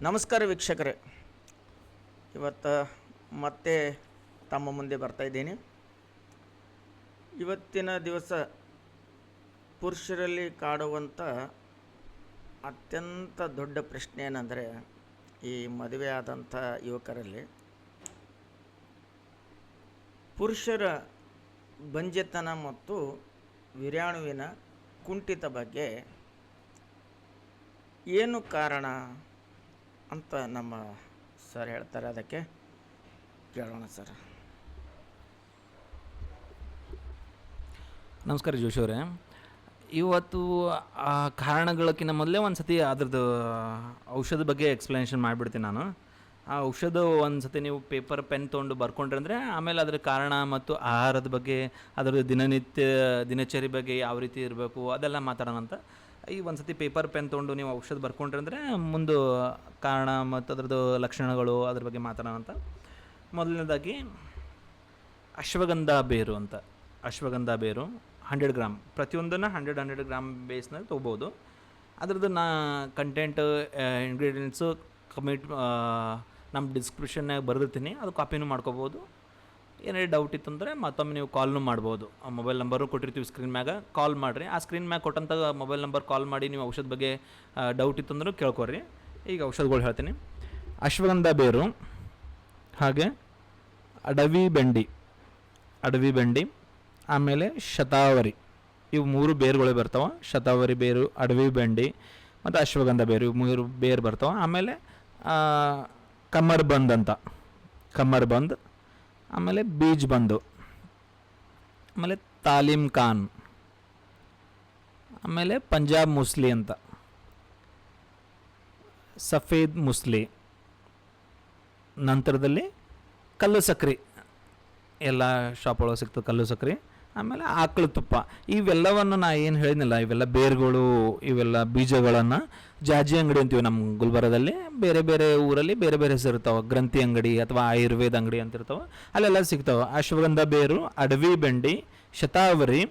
ನಮಸ್ಕಾರ ವೀಕ್ಷಕರೇ, ಇವತ್ತು ಮತ್ತೆ ತಮ್ಮ ಮುಂದೆ ಬರ್ತಾಯಿದ್ದೀನಿ. ಇವತ್ತಿನ ದಿವಸ ಪುರುಷರಲ್ಲಿ ಕಾಡುವಂಥ ಅತ್ಯಂತ ದೊಡ್ಡ ಪ್ರಶ್ನೆ ಏನಂದರೆ, ಈ ಮದುವೆ ಆದಂಥ ಯುವಕರಲ್ಲಿ ಪುರುಷರ ಬಂಜೆತನ ಮತ್ತು ವೀರ್ಯಾಣುವಿನ ಕುಂಠಿತ ಬಗ್ಗೆ ಏನು ಕಾರಣ ಅಂತ ನಮ್ಮ ಸರ್ ಹೇಳ್ತಾರೆ. ಅದಕ್ಕೆ ಕೇಳೋಣ ಸರ್. ನಮಸ್ಕಾರ ಜೋಶಿ ಅವರೇ. ಇವತ್ತು ಆ ಕಾರಣಗಳಕ್ಕಿಂತ ಮೊದಲೇ ಒಂದು ಸತಿ ಅದ್ರದ್ದು ಔಷಧ ಬಗ್ಗೆ ಎಕ್ಸ್ಪ್ಲನೇಷನ್ ಮಾಡಿಬಿಡ್ತೀನಿ ನಾನು. ಆ ಔಷಧ ಒಂದು ಸತಿ ನೀವು ಪೇಪರ್ ಪೆನ್ ತೊಗೊಂಡು ಬರ್ಕೊಂಡ್ರೆ ಅಂದರೆ ಆಮೇಲೆ ಅದರ ಕಾರಣ ಮತ್ತು ಆಹಾರದ ಬಗ್ಗೆ, ಅದರದ್ದು ದಿನಚರಿ ಬಗ್ಗೆ ಯಾವ ರೀತಿ ಇರಬೇಕು ಅದೆಲ್ಲ ಮಾತಾಡೋಣ ಅಂತ. ಈ ಒಂದು ಸತಿ ಪೇಪರ್ ಪೆನ್ ತೊಗೊಂಡು ನೀವು ಔಷಧ ಬರ್ಕೊಂಡ್ರೆ ಅಂದರೆ ಮುಂದೆ ಕಾರಣ ಮತ್ತು ಅದರದ್ದು ಲಕ್ಷಣಗಳು ಅದ್ರ ಬಗ್ಗೆ ಮಾತಾಡೋಣ ಅಂತ. ಮೊದಲನೇದಾಗಿ ಅಶ್ವಗಂಧ ಬೇರು ಅಂತ. ಅಶ್ವಗಂಧ ಬೇರು 100 ಗ್ರಾಮ್, ಪ್ರತಿಯೊಂದನ್ನು 100 ಗ್ರಾಮ್ ಬೇಸ್ನಲ್ಲಿ ತೊಗೋಬೋದು. ಅದ್ರದ್ದು ಕಂಟೆಂಟ್ ಇಂಗ್ರೀಡಿಯೆಂಟ್ಸು ನಮ್ಮ ಡಿಸ್ಕ್ರಿಪ್ಷನ್ನಾಗ ಬರೆದಿರ್ತೀನಿ, ಅದು ಕಾಪಿನೂ ಮಾಡ್ಕೋಬೋದು. ಏನೇ ಡೌಟ್ ಇತ್ತಂದರೆ ಮತ್ತೊಮ್ಮೆ ನೀವು ಕಾಲ್ನೂ ಮಾಡ್ಬೋದು. ಆ ಮೊಬೈಲ್ ನಂಬರು ಕೊಟ್ಟಿರ್ತೀವಿ ಸ್ಕ್ರೀನ್ ಮ್ಯಾಗ, ಕಾಲ್ ಮಾಡಿರಿ. ಆ ಸ್ಕ್ರೀನ್ ಮ್ಯಾಗ ಕೊಟ್ಟಂಥ ಮೊಬೈಲ್ ನಂಬರ್ ಕಾಲ್ ಮಾಡಿ ನೀವು ಔಷಧ ಬಗ್ಗೆ ಡೌಟ್ ಇತ್ತಂದ್ರೂ ಕೇಳ್ಕೊರಿ. ಈಗ ಔಷಧಗಳು ಹೇಳ್ತೀನಿ. ಅಶ್ವಗಂಧ ಬೇರು, ಹಾಗೆ ಅಡವಿ ಬೆಂಡಿ, ಆಮೇಲೆ ಶತಾವರಿ, ಇವು 3 ಬೇರುಗಳು ಬರ್ತಾವೆ. ಶತಾವರಿ ಬೇರು, ಅಡವಿ ಬೆಂಡಿ ಮತ್ತು ಅಶ್ವಗಂಧ ಬೇರು, ಇವು 3 ಬೇರು ಬರ್ತಾವೆ. ಆಮೇಲೆ ಕಮ್ಮರ್ ಬಂದ್, ಆಮೇಲೆ ಬೀಜ್ ಬಂದು, ಆಮೇಲೆ ತಾಲೀಮ್ ಖಾನ್, ಆಮೇಲೆ ಪಂಜಾಬ್ ಮುಸ್ಲಿ ಅಂತ, ಸಫೇದ್ ಮುಸ್ಲಿ, ನಂತರದಲ್ಲಿ ಕಲ್ಲು ಸಕ್ರೆ, ಎಲ್ಲ ಶಾಪ್ ಒಳಗೆ ಸಿಗ್ತದೆ ಕಲ್ಲು ಸಕ್ರೆ, ಆಮೇಲೆ ಆಕಳು ತುಪ್ಪ. ಇವೆಲ್ಲವನ್ನು ನಾ ಏನು ಹೇಳಿದ್ನಲ್ಲ, ಇವೆಲ್ಲ ಬೇರುಗಳು, ಇವೆಲ್ಲ ಬೀಜಗಳನ್ನು ಜಾಜಿ ಅಂಗಡಿ ಅಂತೀವಿ ನಮ್ಮ ಗುಲ್ಬರ್ಗದಲ್ಲಿ. ಬೇರೆ ಬೇರೆ ಊರಲ್ಲಿ ಬೇರೆ ಬೇರೆ ಹೆಸರು ಇರ್ತಾವೆ. ಗ್ರಂಥಿ ಅಂಗಡಿ ಅಥವಾ ಆಯುರ್ವೇದ ಅಂಗಡಿ ಅಂತ ಇರ್ತಾವೆ, ಅಲ್ಲೆಲ್ಲ ಸಿಗ್ತಾವೆ. ಅಶ್ವಗಂಧ ಬೇರು, ಅಡವಿ ಬೆಂಡಿ, ಶತಾವರಿ,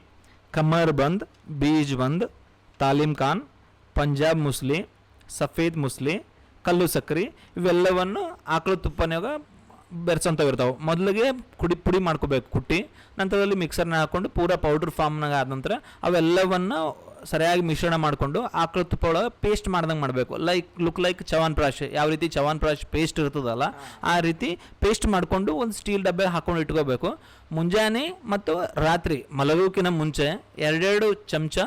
ಕಮರ್ ಬಂದ್, ಬೀಜ್ ಬಂದ್, ತಾಲೀಮ್ ಖಾನ್, ಪಂಜಾಬ್ ಮುಸ್ಲಿ, ಸಫೇದ್ ಮುಸ್ಲಿ, ಕಲ್ಲು ಸಕ್ರೆ, ಇವೆಲ್ಲವನ್ನು ಆಕಳು ತುಪ್ಪನಾಗ ಬೆರೆಸೋಂಥವು ಇರ್ತಾವೆ. ಮೊದಲಿಗೆ ಪುಡಿ ಮಾಡ್ಕೋಬೇಕು ಕುಟ್ಟಿ, ನಂತರದಲ್ಲಿ ಮಿಕ್ಸರ್ನ ಹಾಕ್ಕೊಂಡು ಪೂರಾ ಪೌಡ್ರ್ ಫಾರ್ಮ್ನಾಗ ಆದ ನಂತರ ಅವೆಲ್ಲವನ್ನು ಸರಿಯಾಗಿ ಮಿಶ್ರಣ ಮಾಡಿಕೊಂಡು ಆಕಳು ತುಪ್ಪ ಒಳಗೆ ಪೇಸ್ಟ್ ಮಾಡ್ದಂಗೆ ಮಾಡಬೇಕು. ಲೈಕ್ ಚವನ್ಪ್ರಾಶ್, ಯಾವ ರೀತಿ ಚವನ್ಪ್ರಾಶ್ ಪೇಸ್ಟ್ ಇರ್ತದಲ್ಲ ಆ ರೀತಿ ಪೇಸ್ಟ್ ಮಾಡಿಕೊಂಡು ಒಂದು ಸ್ಟೀಲ್ ಡಬ್ಬೆ ಹಾಕ್ಕೊಂಡು ಇಟ್ಕೋಬೇಕು. ಮುಂಜಾನೆ ಮತ್ತು ರಾತ್ರಿ ಮಲಗೋಕ್ಕಿಂತ ಮುಂಚೆ 2 ಚಮಚ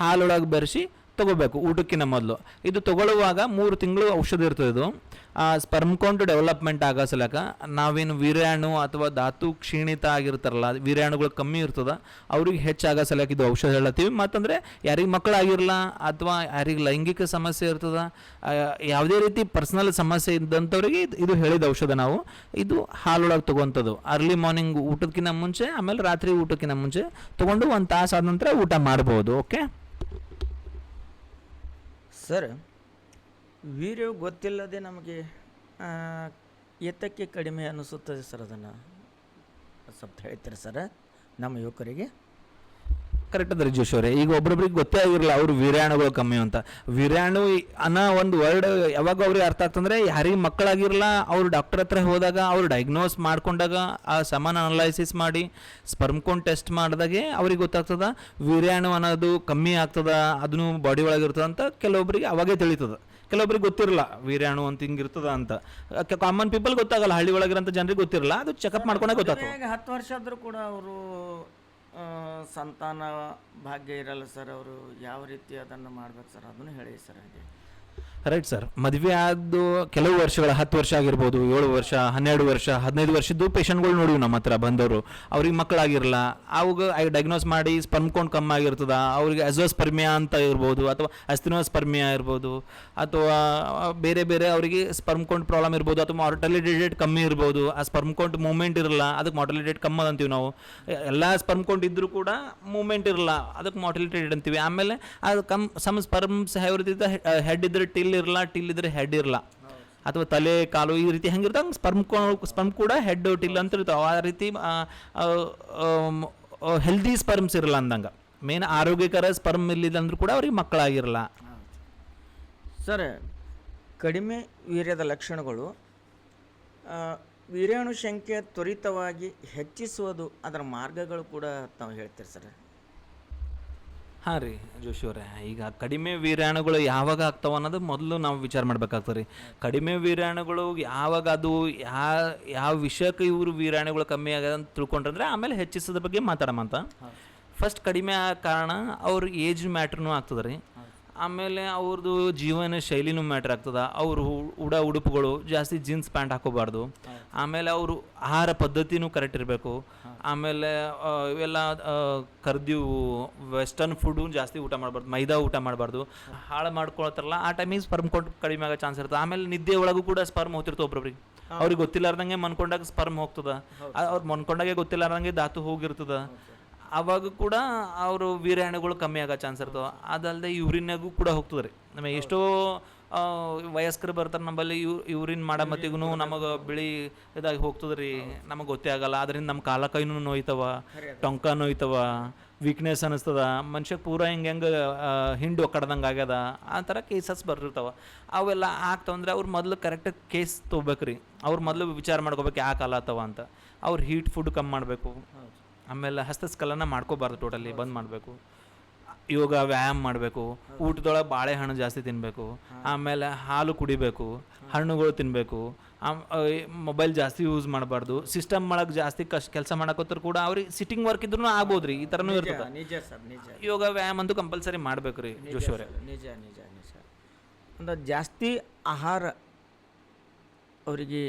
ಹಾಲೊಳಗೆ ಬೆರೆಸಿ ತೊಗೋಬೇಕು ಊಟಕ್ಕಿಂತ ಮೊದಲು. ಇದು ತೊಗೊಳ್ಳುವಾಗ 3 ತಿಂಗಳು ಔಷಧ ಇರ್ತದೆ. ಇದು ಸ್ಪರ್ಮ್ ಕೌಂಟ್ ಡೆವಲಪ್ಮೆಂಟ್ ಆಗೋ ಸಲಕ ನಾವೇನು ವೀರ್ಯಾಣು ಅಥವಾ ಧಾತು ಕ್ಷೀಣಿತ ಆಗಿರ್ತಾರಲ್ಲ, ವೀರ್ಯಾಣುಗಳು ಕಮ್ಮಿ ಇರ್ತದೆ, ಅವ್ರಿಗೆ ಹೆಚ್ಚಾಗೋ ಸಲಕ ಇದು ಔಷಧ ಹೇಳತ್ತೀವಿ. ಮತ್ತಂದರೆ ಯಾರಿಗೆ ಮಕ್ಕಳಾಗಿರಲ್ಲ ಅಥವಾ ಯಾರಿಗೆ ಲೈಂಗಿಕ ಸಮಸ್ಯೆ ಇರ್ತದೆ, ಯಾವುದೇ ರೀತಿ ಪರ್ಸ್ನಲ್ ಸಮಸ್ಯೆ ಇದ್ದಂಥವ್ರಿಗೆ ಇದು ಹೇಳಿದ ಔಷಧ. ನಾವು ಇದು ಹಾಲೊಳಗೆ ತೊಗೊವಂಥದ್ದು ಅರ್ಲಿ ಮಾರ್ನಿಂಗ್ ಊಟಕ್ಕಿಂತ ಮುಂಚೆ, ಆಮೇಲೆ ರಾತ್ರಿ ಊಟಕ್ಕಿಂತ ಮುಂಚೆ ತೊಗೊಂಡು 1 ತಾಸು ಆದ ನಂತರ ಊಟ ಮಾಡ್ಬೋದು. ಓಕೆ ಸರ್, ವೀರ್ಯ ಗೊತ್ತಿಲ್ಲದೆ ನಮಗೆ ಏತಕ್ಕೆ ಕಡಿಮೆ ಅನಿಸುತ್ತದೆ ಸರ್? ಅದನ್ನು ಸ್ವಲ್ಪ ಹೇಳ್ತೀರಾ ಸರ್ ನಮ್ಮ ಯುವಕರಿಗೆ? ಕರೆಕ್ಟ್ ಅದ ಜೋಶ್ ಅವರೇ. ಈಗ ಒಬ್ಬೊಬ್ರಿಗೆ ಗೊತ್ತೇ ಆಗಿರಲ್ಲ ಅವ್ರು ವೀರ್ಯಾಣುಗಳು ಕಮ್ಮಿ ಅಂತ. ವೀರ್ಯಾಣು ಅನ್ನೋ ಒಂದು ವರ್ಡ್ ಯಾವಾಗ ಅವ್ರಿಗೆ ಅರ್ಥ ಆಗ್ತಂದ್ರೆ, ಯಾರಿಗೆ ಮಕ್ಕಳಾಗಿರಲ್ಲ ಅವ್ರು ಡಾಕ್ಟರ್ ಹತ್ರ ಹೋದಾಗ ಅವ್ರು ಡಯಾಗ್ನೋಸ್ ಮಾಡ್ಕೊಂಡಾಗ ಆ ಸಮಾನ ಅನಲೈಸಿಸ್ ಮಾಡಿ ಸ್ಪರ್ಮ್ ಕೌಂಟ್ ಟೆಸ್ಟ್ ಮಾಡಿದಾಗೆ ಅವ್ರಿಗೆ ಗೊತ್ತಾಗ್ತದ ವೀರ್ಯಾಣು ಅನ್ನೋದು ಕಮ್ಮಿ ಆಗ್ತದ, ಅದನ್ನು ಬಾಡಿ ಒಳಗೆ ಇರ್ತದ ಅಂತ ಕೆಲವೊಬ್ಬರಿಗೆ ಅವಾಗೇ ತಿಳಿತದ. ಕೆಲವೊಬ್ರಿಗೆ ಗೊತ್ತಿರಲ್ಲ ವೀರ್ಯಾಣು ಅಂತ ಹಿಂಗಿರ್ತದ ಅಂತ. ಕಾಮನ್ ಪೀಪಲ್ ಗೊತ್ತಾಗಲ್ಲ, ಹಳ್ಳಿ ಒಳಗಿರೋಂಥ ಜನರಿಗೆ ಗೊತ್ತಿರಲ್ಲ. ಅದು ಚೆಕಪ್ ಮಾಡ್ಕೊಂಡಾಗ ಗೊತ್ತಾಗ್ತದೆ. 10 ವರ್ಷ ಆದರೂ ಕೂಡ ಅವರು ಸಂತಾನ ಭಾಗ್ಯ ಇರಲ್ಲ ಸರ್. ಅವರು ಯಾವ ರೀತಿ ಅದನ್ನು ಮಾಡ್ಬೇಕು ಸರ್, ಅದನ್ನು ಹೇಳಿ ಸರ್. ಹಾಗೆ ರೈಟ್ ಸರ್. ಮದುವೆ ಆದ ಕೆಲವು ವರ್ಷಗಳ 10 ವರ್ಷ ಆಗಿರ್ಬೋದು, 7 ವರ್ಷ, 12 ವರ್ಷ, 15 ವರ್ಷದ್ದು ಪೇಷಂಟ್ಗಳು ನೋಡಿವಿ ನಮ್ಮ ಹತ್ರ ಬಂದವರು. ಅವ್ರಿಗೆ ಮಕ್ಕಳಾಗಿರಲ್ಲ, ಅವಾಗ ಡಯಾಗ್ನೋಸ್ ಮಾಡಿ ಸ್ಪರ್ಮ್ ಕೌಂಟ್ ಕಮ್ಮಿ ಆಗಿರ್ತದ, ಅವ್ರಿಗೆ ಅಜೋಸ್ಪರ್ಮಿಯಾ ಅಂತ ಇರ್ಬೋದು ಅಥವಾ ಅಸ್ತಿನೋಸ್ಪರ್ಮಿಯಾ ಇರ್ಬೋದು, ಅಥವಾ ಬೇರೆ ಬೇರೆ ಅವರಿಗೆ ಸ್ಪರ್ಮ್ ಕೌಂಟ್ ಪ್ರಾಬ್ಲಮ್ ಇರ್ಬೋದು, ಅಥವಾ ಮಾರ್ಟಾಲಿಟಿ ರೇಟ್ ಕಮ್ಮಿ ಇರ್ಬೋದು. ಆ ಸ್ಪರ್ಮ್ ಕೌಂಟ್ ಮೂವ್ಮೆಂಟ್ ಇರಲ್ಲ, ಅದಕ್ಕೆ ಮಾರ್ಟಾಲಿಟಿ ರೇಟ್ ಕಮ್ಮಿ ಅಂತೀವಿ ನಾವು. ಎಲ್ಲ ಸ್ಪರ್ಮ್ ಕೌಂಟ್ ಇದ್ದರೂ ಕೂಡ ಮೂವ್ಮೆಂಟ್ ಇರಲ್ಲ, ಅದಕ್ಕೆ ಮಾರ್ಟಾಲಿಟಿ ರೇಟ್ ಅಂತೀವಿ. ಆಮೇಲೆ ಅದು ಸಮ್ ಸ್ಪರ್ಮ್ಸ್ ಯಾವ ರೀತಿ ಹೆಡ್ ಇದ್ರೆ ಟಿಲ್ ಇದ್ರೆ ಹೆಡ್ ಇರಲ್ಲ, ಅಥವಾ ತಲೆ ಕಾಲು ಈ ರೀತಿ ಹೆಂಗಿರ್ತಾವೆ. ಸ್ಪರ್ಮ್ ಕೂಡ ಹೆಡ್ ಟಿಲ್ ಅಂತ ಇರ್ತಾವೆ. ಆ ರೀತಿ ಹೆಲ್ದಿ ಸ್ಪರ್ಮ್ಸ್ ಇರಲ್ಲ ಅಂದಂಗೆ. ಮೇನ್ ಆರೋಗ್ಯಕರ ಸ್ಪರ್ಮ್ ಇಲ್ಲಿದೆ ಅಂದ್ರೂ ಕೂಡ ಅವ್ರಿಗೆ ಮಕ್ಕಳಾಗಿರಲ್ಲ. ಸರ್, ಕಡಿಮೆ ವೀರ್ಯದ ಲಕ್ಷಣಗಳು ಆ, ವೀರ್ಯಾಣು ಸಂಖ್ಯೆ ತ್ವರಿತವಾಗಿ ಹೆಚ್ಚಿಸುವುದು ಅದರ ಮಾರ್ಗಗಳು ಕೂಡ ತಾವು ಹೇಳ್ತೀರಿ ಸರ್. ಹಾಂ ರೀ ಜೋಶಿ ಅವರೇ, ಈಗ ಕಡಿಮೆ ವೀರ್ಯಾಣುಗಳು ಯಾವಾಗ ಆಗ್ತಾವ ಅನ್ನೋದು ಮೊದಲು ನಾವು ವಿಚಾರ ಮಾಡ್ಬೇಕಾಗ್ತದೆ ರೀ. ಕಡಿಮೆ ವೀರ್ಯಾಣುಗಳು ಯಾವಾಗ ಅದು ಯಾವ ವಿಷಯಕ್ಕೆ ಇವರು ವೀರ್ಯಾಣುಗಳು ಕಮ್ಮಿ ಆಗ್ಯದ ಅಂತ ತಿಳ್ಕೊಂಡ್ರೆ ಆಮೇಲೆ ಹೆಚ್ಚಿಸೋದ್ರ ಬಗ್ಗೆ ಮಾತಾಡಮಂತ. ಫಸ್ಟ್ ಕಡಿಮೆ ಆಗ ಕಾರಣ ಅವ್ರ ಏಜ್ ಮ್ಯಾಟ್ರೂ ಆಗ್ತದೆ ರೀ. ಆಮೇಲೆ ಅವ್ರದ್ದು ಜೀವನ ಶೈಲಿನೂ ಮ್ಯಾಟ್ರ್ ಆಗ್ತದೆ. ಅವರು ಉಡುಪುಗಳು ಜಾಸ್ತಿ ಜೀನ್ಸ್ ಪ್ಯಾಂಟ್ ಹಾಕೋಬಾರ್ದು. ಆಮೇಲೆ ಅವರು ಆಹಾರ ಪದ್ಧತಿನೂ ಕರೆಕ್ಟ್ ಇರಬೇಕು. ಆಮೇಲೆ ಇವೆಲ್ಲ ಕರ್ದಿವು ವೆಸ್ಟರ್ನ್ ಫುಡ್ಡು ಜಾಸ್ತಿ ಊಟ ಮಾಡಬಾರ್ದು, ಮೈದಾ ಊಟ ಮಾಡಬಾರ್ದು. ಹಾಳು ಮಾಡ್ಕೊಳ್ತಾರಲ್ಲ ಆ ಟೈಮಿಗೆ ಸ್ಪರ್ಮ್ ಕೊಟ್ಟು ಕಡಿಮೆ ಆಗೋ ಚಾನ್ಸ್ ಇರ್ತದೆ. ಆಮೇಲೆ ನಿದ್ದೆ ಒಳಗೂ ಕೂಡ ಸ್ಪರ್ಮ್ ಹೋಗ್ತಿರ್ತವೆ ಒಬ್ರೊಬ್ರಿಗೆ. ಅವ್ರಿಗೆ ಗೊತ್ತಿಲ್ಲಾರ್ದಂಗೆ ಮನ್ಕೊಂಡಾಗ ಸ್ಪರ್ಮ್ ಹೋಗ್ತದೆ. ಅವ್ರು ಮನ್ಕೊಂಡಾಗೆ ಗೊತ್ತಿಲ್ಲಾರ್ದಂಗೆ ಧಾತು ಹೋಗಿರ್ತದೆ. ಆವಾಗ ಕೂಡ ಅವರು ವೀರ್ಯಾಣುಗಳು ಕಮ್ಮಿ ಆಗೋ ಚಾನ್ಸ್ ಇರ್ತವೆ. ಅದಲ್ಲದೆ ಯೂರಿನಾಗೂ ಕೂಡ ಹೋಗ್ತದೆ ರೀ. ನಮಗೆ ಎಷ್ಟೋ ವಯಸ್ಕರು ಬರ್ತಾರೆ ನಮ್ಮಲ್ಲಿ ಯೂರಿನ್ ಮಾಡೋ ಮತ್ತಿಗೂ ನಮಗೆ ಬಿಳಿ ಇದಾಗಿ ಹೋಗ್ತದೆ ರೀ, ನಮಗೆ ಗೊತ್ತೇ ಆಗಲ್ಲ. ಅದರಿಂದ ನಮ್ಮ ಕಾಲ ಕೈನೂ ನೋಯ್ತವ, ಟೊಂಕ ನೋಯ್ತವ, ವೀಕ್ನೆಸ್ ಅನ್ನಿಸ್ತದ, ಮನುಷ್ಯಕ್ಕೆ ಪೂರ ಹಿಂಗೆ ಹಿಂಡು ಒಕ್ಕಡ್ದಂಗೆ ಆಗ್ಯದ, ಆ ಥರ ಕೇಸಸ್ ಬರ್ತಿರ್ತಾವೆ. ಅವೆಲ್ಲ ಆಗ್ತಾವಂದ್ರೆ ಅವ್ರು ಮೊದಲು ಕರೆಕ್ಟಾಗಿ ಕೇಸ್ ತೊಗೋಬೇಕು ರೀ. ಅವ್ರು ಮೊದಲು ವಿಚಾರ ಮಾಡ್ಕೋಬೇಕು ಯಾಕೆ ಅಲ್ಲತ್ತವ ಅಂತ. ಅವ್ರು ಹೀಟ್ ಫುಡ್ ಕಮ್ಮಿ ಮಾಡಬೇಕು. ಆಮೇಲೆ ಹಸ್ತಸ್ಕಲನ ಮಾಡ್ಕೋಬಾರ್ದು, ಟೋಟಲಿ ಬಂದ್ ಮಾಡಬೇಕು. ಯೋಗ ವ್ಯಾಯಾಮ ಮಾಡಬೇಕು. ಊಟದೊಳಗೆ ಬಾಳೆಹಣ್ಣು ಜಾಸ್ತಿ ತಿನ್ನಬೇಕು. ಆಮೇಲೆ ಹಾಲು ಕುಡಿಬೇಕು, ಹಣ್ಣುಗಳು ತಿನ್ನಬೇಕು. ಮೊಬೈಲ್ ಜಾಸ್ತಿ ಯೂಸ್ ಮಾಡಬಾರ್ದು. ಸಿಸ್ಟಮ್ ಒಳಗೆ ಜಾಸ್ತಿ ಕೆಲಸ ಮಾಡಕೋತ್ರ ಕೂಡ ಅವ್ರಿಗೆ ಸಿಟ್ಟಿಂಗ್ ವರ್ಕ್ ಇದ್ರೂ ಆಗ್ಬೋದು ರೀ. ಈ ಥರನೂ ಇರ್ತದೆ. ನಿಜ ಸರ್, ನಿಜ. ಯೋಗ ವ್ಯಾಯಾಮ ಅಂತೂ ಕಂಪಲ್ಸರಿ ಮಾಡಬೇಕು ರೀ ಜೋಶಿ ಅವರೇ. ನಿಜ ನಿಜ ನಿಜ. ಅಂದ್ರೆ ಜಾಸ್ತಿ ಆಹಾರ ಅವರಿಗೆ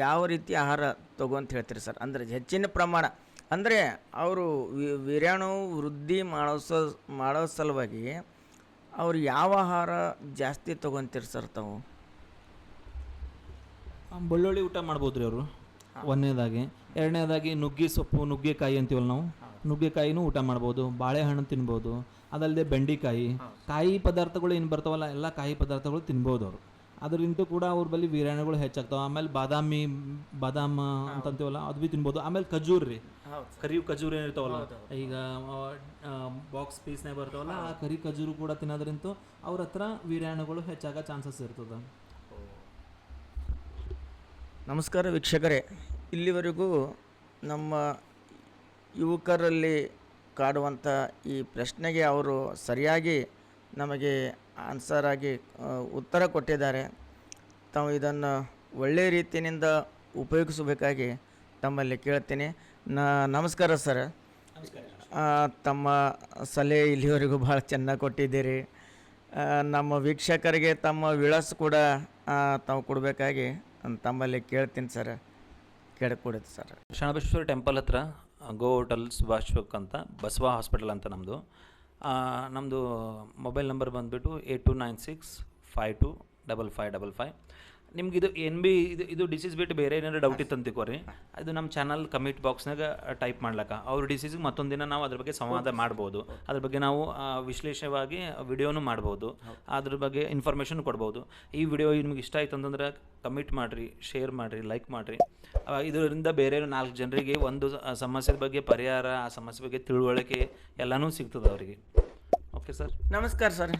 ಯಾವ ರೀತಿ ಆಹಾರ ತಗೋ ಅಂತ ಹೇಳ್ತೀರಿ ಸರ್? ಅಂದರೆ ಹೆಚ್ಚಿನ ಪ್ರಮಾಣ ಅಂದರೆ ಅವರು ವೀರ್ಯಾಣು ವೃದ್ಧಿ ಮಾಡೋ ಸಲುವಾಗಿ ಅವ್ರು ಯಾವ ಆಹಾರ ಜಾಸ್ತಿ ತೊಗೊತೀರಿ ಸರ್ ತಾವು? ಬೆಳ್ಳುಳ್ಳಿ ಊಟ ಮಾಡ್ಬೋದು ರೀ ಅವರು, ಒಂದನೇದಾಗಿ. ಎರಡನೇದಾಗಿ ನುಗ್ಗೆ ಸೊಪ್ಪು, ನುಗ್ಗೆಕಾಯಿ ಅಂತೀವಲ್ಲ ನಾವು, ನುಗ್ಗೆಕಾಯಿನೂ ಊಟ ಮಾಡ್ಬೋದು. ಬಾಳೆಹಣ್ಣು ತಿನ್ಬೋದು. ಅದಲ್ಲದೆ ಬೆಂಡೆಕಾಯಿ, ಕಾಯಿ ಪದಾರ್ಥಗಳು ಏನು ಬರ್ತಾವಲ್ಲ ಎಲ್ಲ ಕಾಯಿ ಪದಾರ್ಥಗಳು ತಿನ್ಬೋದು ಅವರು. ಅದರಿಂದ ಕೂಡ ಅವ್ರ ಬಳಿ ವೀರ್ಯಾಣುಗಳು ಹೆಚ್ಚಾಗ್ತಾವೆ. ಆಮೇಲೆ ಬಾದಾಮ ಅಂತಂತೀವಲ್ಲ ಅದು ಭೀ ತಿನ್ಬೋದು. ಆಮೇಲೆ ಖಜೂರು ರೀ, ಖಜೂರು ಏನಿರ್ತಾವಲ್ಲ, ಈಗ ಬಾಕ್ಸ್ ಪೀಸ್ನಾಗ ಬರ್ತಾವಲ್ಲ ಆ ಖಜೂರು ಕೂಡ ತಿನ್ನೋದ್ರಿಂದ ಅವ್ರ ಹತ್ರ ವೀರ್ಯಾಣುಗಳು ಹೆಚ್ಚಾಗೋ ಚಾನ್ಸಸ್ ಇರ್ತದೆ. ನಮಸ್ಕಾರ ವೀಕ್ಷಕರೇ, ಇಲ್ಲಿವರೆಗೂ ನಮ್ಮ ಯುವಕರಲ್ಲಿ ಕಾಡುವಂಥ ಈ ಪ್ರಶ್ನೆಗೆ ಅವರು ಸರಿಯಾಗಿ ನಮಗೆ ಆನ್ಸರ್ ಆಗಿ ಉತ್ತರ ಕೊಟ್ಟಿದ್ದಾರೆ. ತಾವು ಇದನ್ನು ಒಳ್ಳೆಯ ರೀತಿಯಿಂದ ಉಪಯೋಗಿಸಬೇಕಾಗಿ ತಮ್ಮಲ್ಲಿ ಕೇಳ್ತೀನಿ. ನಮಸ್ಕಾರ ಸರ್. ತಮ್ಮ ಸಲಹೆ ಇಲ್ಲಿವರೆಗೂ ಭಾಳ ಚೆನ್ನಾಗಿ ಕೊಟ್ಟಿದ್ದೀರಿ. ನಮ್ಮ ವೀಕ್ಷಕರಿಗೆ ತಮ್ಮ ವಿಳಾಸ ಕೂಡ ತಾವು ಕೊಡಬೇಕಾಗಿ ತಮ್ಮಲ್ಲಿ ಕೇಳ್ತೀನಿ ಸರ್. ಕೇಳಿಕೊಡುತ್ತೆ ಸರ್. ಶರಣಬಸವೇಶ್ವರ ಟೆಂಪಲ್ ಹತ್ರ ಗೋ ಹೋಟೆಲ್ ಸುಭಾಷ್ ಚೌಕ್ ಅಂತ, ಬಸವ ಹಾಸ್ಪಿಟಲ್ ಅಂತ ನಮ್ಮದು. ನಮ್ಮದು ಮೊಬೈಲ್ ನಂಬರ್ ಬಂದುಬಿಟ್ಟು 8296525555. ನಿಮ್ಗೆ ಇದು ಇದು ಡಿಸೀಸ್ ಬಿಟ್ಟು ಬೇರೆ ಏನಾದ್ರು ಡೌಟ್ ಇತ್ತು ಅಂತ ತಿಳ್ಕೊರಿ, ಅದು ನಮ್ಮ ಚಾನಲ್ ಕಮೆಂಟ್ ಬಾಕ್ಸ್ನಾಗ ಟೈಪ್ ಮಾಡ್ಲಕ್ಕ. ಅವ್ರ ಡಿಸೀಸಿಗೆ ಮತ್ತೊಂದು ದಿನ ನಾವು ಅದ್ರ ಬಗ್ಗೆ ಸಂವಾದ ಮಾಡ್ಬೋದು. ಅದ್ರ ಬಗ್ಗೆ ನಾವು ವಿಶ್ಲೇಷವಾಗಿ ವಿಡಿಯೋನು ಮಾಡ್ಬೋದು. ಅದ್ರ ಬಗ್ಗೆ ಇನ್ಫಾರ್ಮೇಷನ್ ಕೊಡ್ಬೋದು. ಈ ವಿಡಿಯೋ ನಿಮ್ಗೆ ಇಷ್ಟ ಆಯ್ತು ಅಂತಂದ್ರೆ ಕಮೆಂಟ್ ಮಾಡಿರಿ, ಶೇರ್ ಮಾಡಿರಿ, ಲೈಕ್ ಮಾಡಿರಿ. ಇದರಿಂದ ಬೇರೆ 4 ಜನರಿಗೆ ಒಂದು ಸಮಸ್ಯೆ ಬಗ್ಗೆ ಪರಿಹಾರ, ಆ ಸಮಸ್ಯೆ ಬಗ್ಗೆ ತಿಳುವಳಿಕೆ ಎಲ್ಲನೂ ಸಿಗ್ತದೆ ಅವರಿಗೆ. ಓಕೆ ಸರ್, ನಮಸ್ಕಾರ ಸರ್.